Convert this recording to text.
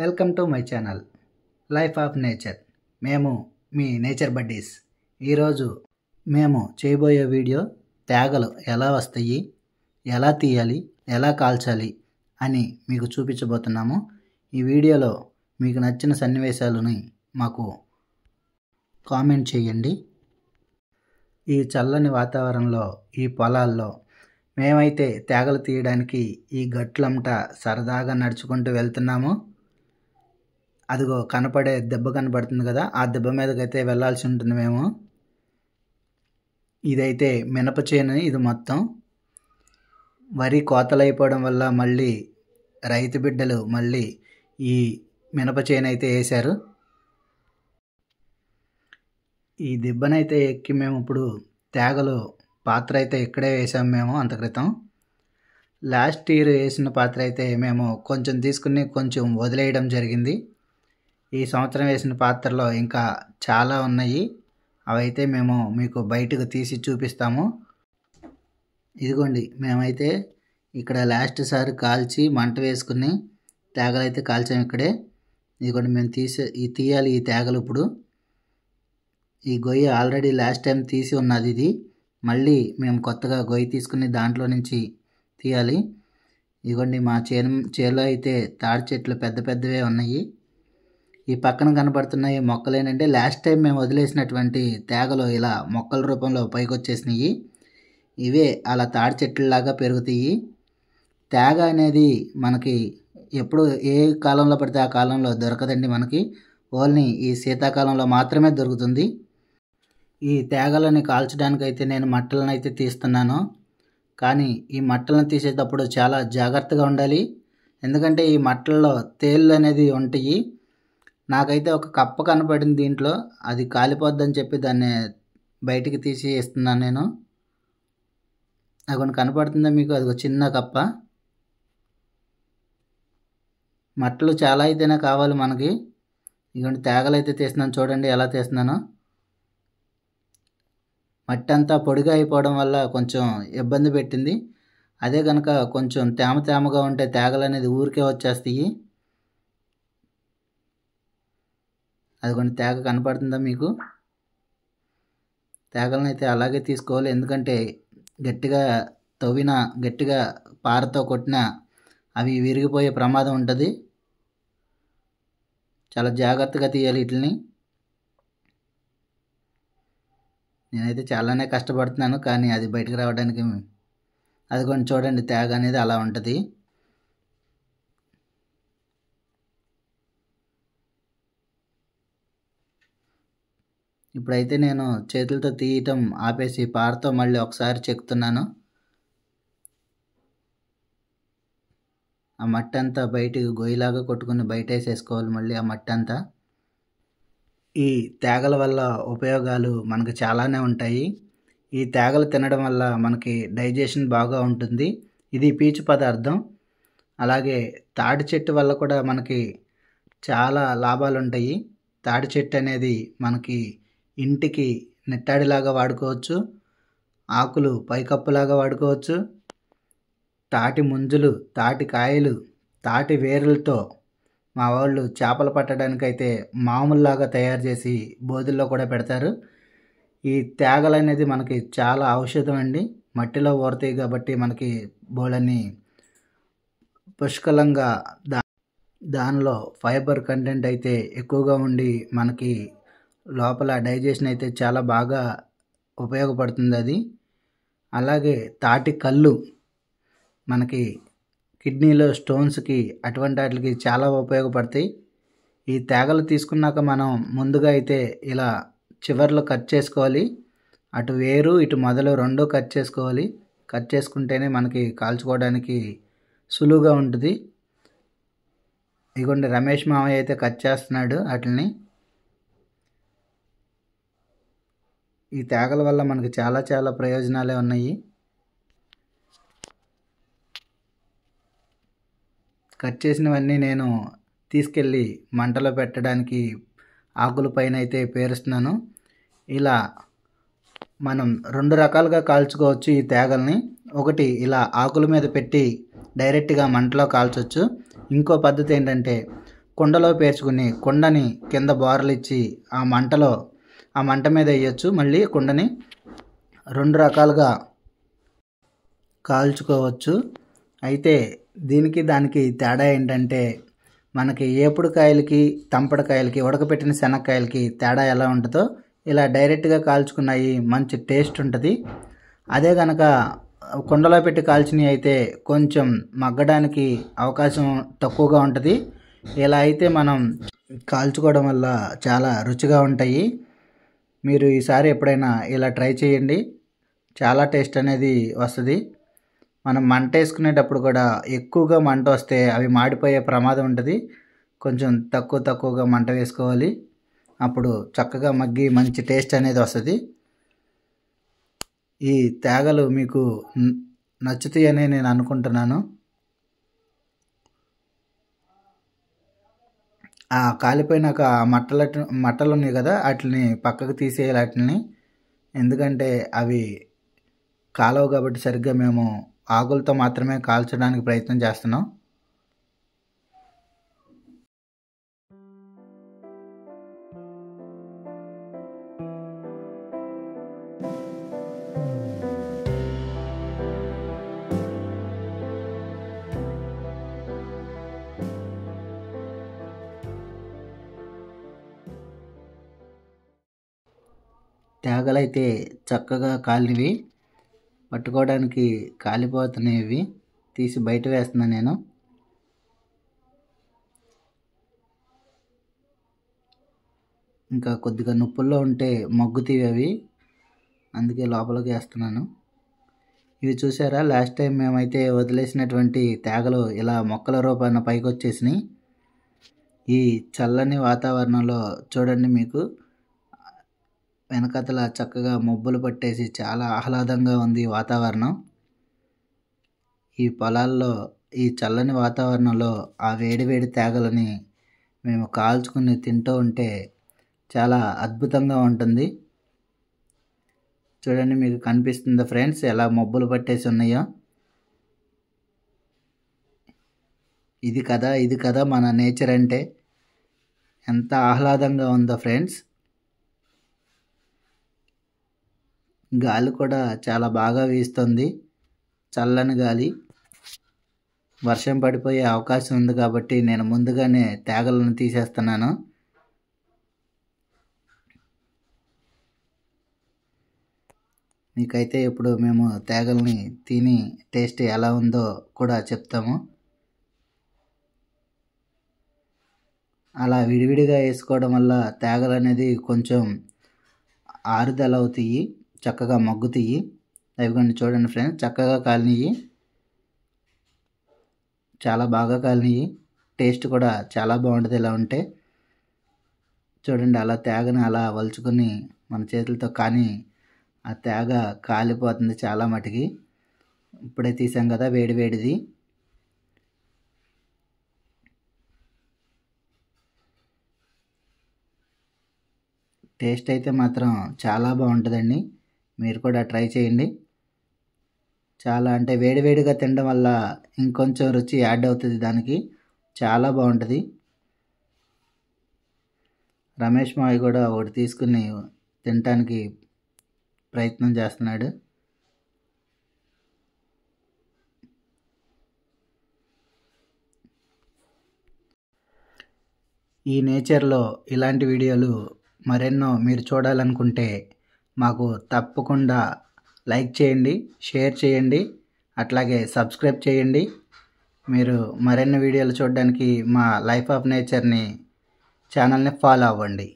Welcome to my channel life of nature. మేము మీ nature buddies. ఈరోజు మేము చేయబోయే వీడియో తేగలు ఎలా వస్తాయి, ఎలా తీయాలి, ఎలా కాల్చాలి అని మీకు చూపించబోతున్నాము. ఈ వీడియోలో మీకు నచ్చిన సన్నివేశాలని మాకు కామెంట్ చేయండి. ఈ చల్లని వాతావరణంలో ఈ పొలాల్లో మేమైతే తేగలు తీయడానికి ఈ గట్లంట సరదాగా నడుచుకుంటూ వెళ్తున్నాము. అదిగో కనపడే దెబ్బ కనపడుతుంది కదా, ఆ దెబ్బ మీదకైతే వెళ్ళాల్సి ఉంటుంది మేము. ఇదైతే మినప చేను. ఇది మొత్తం వరి కోతలు అయిపోవడం వల్ల మళ్ళీ రైతు బిడ్డలు మళ్ళీ ఈ మినప చేను అయితే వేశారు. ఈ దిబ్బనైతే ఎక్కి మేము ఇప్పుడు తేగలు పాత్ర అయితే ఇక్కడే వేసాము మేము. అంత క్రితం లాస్ట్ ఇయర్ వేసిన పాత్ర అయితే మేము కొంచెం తీసుకుని కొంచెం వదిలేయడం జరిగింది. ఈ సంవత్సరం వేసిన పాత్రలో ఇంకా చాలా ఉన్నాయి. అవైతే మేము మీకు బయటకు తీసి చూపిస్తాము. ఇదిగోండి, మేమైతే ఇక్కడ లాస్ట్ సారి కాల్చి మంట వేసుకుని తేగలైతే కాల్చాము ఇక్కడే. ఇదిగోండి, మేము తీయాలి ఈ తేగలు. ఇప్పుడు ఈ గొయ్యి ఆల్రెడీ లాస్ట్ టైం తీసి ఉన్నది. ఇది మళ్ళీ మేము కొత్తగా గొయ్యి తీసుకుని దాంట్లో నుంచి తీయాలి. ఇదిగోండి, మా చేలో అయితే తాడి చెట్లు పెద్ద పెద్దవే ఉన్నాయి. ఈ పక్కన కనపడుతున్నాయి మొక్కలు ఏంటంటే లాస్ట్ టైం మేము వదిలేసినటువంటి తేగలు ఇలా మొక్కల రూపంలో పైకి వచ్చేసినాయి. ఇవే అలా తాడి చెట్లలాగా పెరుగుతాయి. తేగ అనేది మనకి ఎప్పుడు ఏ కాలంలో పడితే ఆ కాలంలో దొరకదండి. మనకి ఓన్లీ ఈ శీతాకాలంలో మాత్రమే దొరుకుతుంది. ఈ తేగలని కాల్చడానికైతే నేను మట్టలను అయితే తీస్తున్నాను. కానీ ఈ మట్టలను తీసేటప్పుడు చాలా జాగ్రత్తగా ఉండాలి. ఎందుకంటే ఈ మట్టల్లో తేళ్ళు అనేది ఉంటాయి. నాకైతే ఒక కప్ప కనపడింది దీంట్లో. అది కాలిపోద్దని చెప్పి దాన్ని బయటికి తీసి ఇస్తున్నాను నేను. అది కనపడుతుందా మీకు? అది ఒక చిన్న కప్ప. మట్టలు చాలా అయితేనే కావాలి మనకి. ఇటువంటి తేగలు అయితే తీస్తున్నాను, చూడండి ఎలా తీస్తున్నాను. మట్టి అంతా పొడిగా అయిపోవడం వల్ల కొంచెం ఇబ్బంది పెట్టింది. అదే కనుక కొంచెం తేమగా ఉంటే తేగలు అనేది ఊరికే వచ్చేస్తాయి. అది కొన్ని తేగ కనపడుతుందా మీకు? తేగలను అయితే అలాగే తీసుకోవాలి. ఎందుకంటే గట్టిగా తవ్వినా గట్టిగా పారతో కొట్టినా అవి విరిగిపోయే ప్రమాదం ఉంటుంది. చాలా జాగ్రత్తగా తీయాలి వీటిని. నేనైతే చాలానే కష్టపడుతున్నాను, కానీ అది బయటకు రావడానికి అది కొన్ని చూడండి, తేగ అనేది అలా ఉంటుంది. ఇప్పుడైతే నేను చేతులతో తీయటం ఆపేసి పారతో మళ్ళీ ఒకసారి చెక్కుతున్నాను. ఆ మట్టి అంతా బయటికి గొయ్యిలాగా కొట్టుకుని బయట వేసేసుకోవాలి మళ్ళీ ఆ మట్టి అంతా. ఈ తేగల వల్ల ఉపయోగాలు మనకు చాలానే ఉంటాయి. ఈ తేగలు తినడం వల్ల మనకి డైజెషన్ బాగా ఉంటుంది. ఇది పీచు పదార్థం. అలాగే తాడి చెట్టు వల్ల కూడా మనకి చాలా లాభాలు ఉంటాయి. తాడి చెట్టు అనేది మనకి ఇంటికి నెట్టాడిలాగా వాడుకోవచ్చు. ఆకులు పైకప్పులాగా వాడుకోవచ్చు. తాటి ముంజులు, తాటి కాయలు, తాటి వేర్లతో మా వాళ్ళు చేపలు పట్టడానికైతే మామూలులాగా తయారు చేసి బోధుల్లో కూడా పెడతారు. ఈ తేగలు అనేది మనకి చాలా ఔషధం అండి. మట్టిలో ఊరతాయి కాబట్టి మనకి బోళ్ళని పుష్కలంగా దానిలో ఫైబర్ కంటెంట్ అయితే ఎక్కువగా ఉండి మనకి లోపల డైజెషన్ అయితే చాలా బాగా ఉపయోగపడుతుంది అది. అలాగే తాటి కళ్ళు మనకి కిడ్నీలో స్టోన్స్కి అటువంటి వాటికి చాలా ఉపయోగపడతాయి. ఈ తేగలు తీసుకున్నాక మనం ముందుగా అయితే ఇలా చివర్లో కట్ చేసుకోవాలి. అటు వేరు ఇటు మొదలు రెండూ కట్ చేసుకోవాలి. కట్ చేసుకుంటేనే మనకి కాల్చుకోవడానికి సులువుగా ఉంటుంది. ఇదిగోండి, రమేష్ మామయ్య అయితే కట్ చేస్తున్నాడు వాటిని. ఈ తేగల వల్ల మనకి చాలా చాలా ప్రయోజనాలే ఉన్నాయి. కట్ చేసినవన్నీ నేను తీసుకెళ్ళి మంటలో పెట్టడానికి ఆకుల పైన అయితే పేరుస్తున్నాను. ఇలా మనం రెండు రకాలుగా కాల్చుకోవచ్చు ఈ తేగల్ని. ఒకటి ఇలా ఆకుల మీద పెట్టి డైరెక్ట్గా మంటలో కాల్చవచ్చు. ఇంకో పద్ధతి ఏంటంటే కుండలో పేర్చుకుని కుండని కింద బోర్లు ఇచ్చి ఆ మంట మీద వేయచ్చు. మళ్ళీ కుండని 2 రకాలుగా కాల్చుకోవచ్చు. అయితే దీనికి దానికి తేడా ఏంటంటే, మనకి ఏపుడుకాయలకి తంపడకాయలకి ఉడకపెట్టిన శనక్కాయలకి తేడా ఎలా ఉంటుందో ఇలా డైరెక్ట్గా కాల్చుకున్నాయి మంచి టేస్ట్ ఉంటుంది. అదే కనుక కుండలో పెట్టి కాల్చినవి అయితే కొంచెం మగ్గడానికి అవకాశం తక్కువగా ఉంటుంది. ఇలా అయితే మనం కాల్చుకోవడం వల్ల చాలా రుచిగా ఉంటాయి. మీరు ఈసారి ఎప్పుడైనా ఇలా ట్రై చేయండి, చాలా టేస్ట్ అనేది వస్తుంది. మనం మంట వేసుకునేటప్పుడు కూడా ఎక్కువగా మంట వస్తే అవి మాడిపోయే ప్రమాదం ఉంటుంది. కొంచెం తక్కువగా మంట వేసుకోవాలి. అప్పుడు చక్కగా మగ్గి మంచి టేస్ట్ అనేది వస్తుంది. ఈ తేగలు మీకు నచ్చుతాయని నేను అనుకుంటున్నాను. ఆ కాలిపోయినాక ఆ మట్టలు ఉన్నాయి కదా, వాటిని పక్కకు తీసేయాలి వాటిని. ఎందుకంటే అవి కాలవు కాబట్టి సరిగ్గా మేము ఆకులతో మాత్రమే కాల్చడానికి ప్రయత్నం చేస్తున్నాం. తేగలైతే చక్కగా కాలినవి, పట్టుకోవడానికి కాలిపోతున్నాయి. తీసి బయట వేస్తున్నాను నేను. ఇంకా కొద్దిగా నొప్పుల్లో ఉంటే మగ్గుతీవి అవి, అందుకే లోపలికి వేస్తున్నాను. ఇవి చూసారా, లాస్ట్ టైం మేమైతే వదిలేసినటువంటి తేగలు ఇలా మొక్కల రూపాన పైకి వచ్చేసినాయి. ఈ చల్లని వాతావరణంలో చూడండి, మీకు వెనకతల చక్కగా మబ్బులు పట్టేసి చాలా ఆహ్లాదంగా ఉంది వాతావరణం. ఈ పొలాల్లో ఈ చల్లని వాతావరణంలో ఆ వేడి తేగలని మేము కాల్చుకుని తింటూ ఉంటే చాలా అద్భుతంగా ఉంటుంది. చూడండి, మీకు కనిపిస్తుందా ఫ్రెండ్స్, ఎలా మబ్బులు పట్టేసి ఉన్నాయో. ఇది కదా మన నేచర్ అంటే, ఎంత ఆహ్లాదంగా ఉందో ఫ్రెండ్స్. గాలి కూడా చాలా బాగా వీస్తుంది, చల్లని గాలి. వర్షం పడిపోయే అవకాశం ఉంది కాబట్టి నేను ముందుగానే తేగలను తీసేస్తున్నాను. మీకైతే ఇప్పుడు మేము తేగల్ని తిని టేస్ట్ ఎలా ఉందో కూడా చెప్తాము. అలా విడివిడిగా వేసుకోవడం వల్ల తేగలు అనేది కొంచెం ఆరుదల అవుతాయి, చక్కగా మగ్గుతాయి. అవి కొన్ని చూడండి ఫ్రెండ్స్, చక్కగా కాలినవి, చాలా బాగా కాలినవి. టేస్ట్ కూడా చాలా బాగుంటుంది ఇలా ఉంటే. చూడండి, అలా తేగని అలా వలుచుకొని మన చేతులతో కానీ ఆ తేగ కాలిపోతుంది చాలా మటుకి. ఇప్పుడే తీసాం కదా వేడిది. టేస్ట్ అయితే మాత్రం చాలా బాగుంటుందండి, మీరు కూడా ట్రై చేయండి. చాలా అంటే వేడిగా తినడం వల్ల ఇంకొంచెం రుచి యాడ్ అవుతుంది దానికి, చాలా బాగుంటుంది. రమేష్ మావి కూడా ఒకటి తీసుకుని తినటానికి ప్రయత్నం చేస్తున్నాడు. ఈ నేచర్లో ఇలాంటి వీడియోలు మరెన్నో మీరు చూడాలనుకుంటే మాకు తప్పకుండా లైక్ చేయండి, షేర్ చేయండి, అట్లాగే సబ్స్క్రైబ్ చేయండి. మీరు మరిన్ని వీడియోలు చూడడానికి మా లైఫ్ ఆఫ్ నేచర్ని ఛానల్ని ఫాలో అవ్వండి.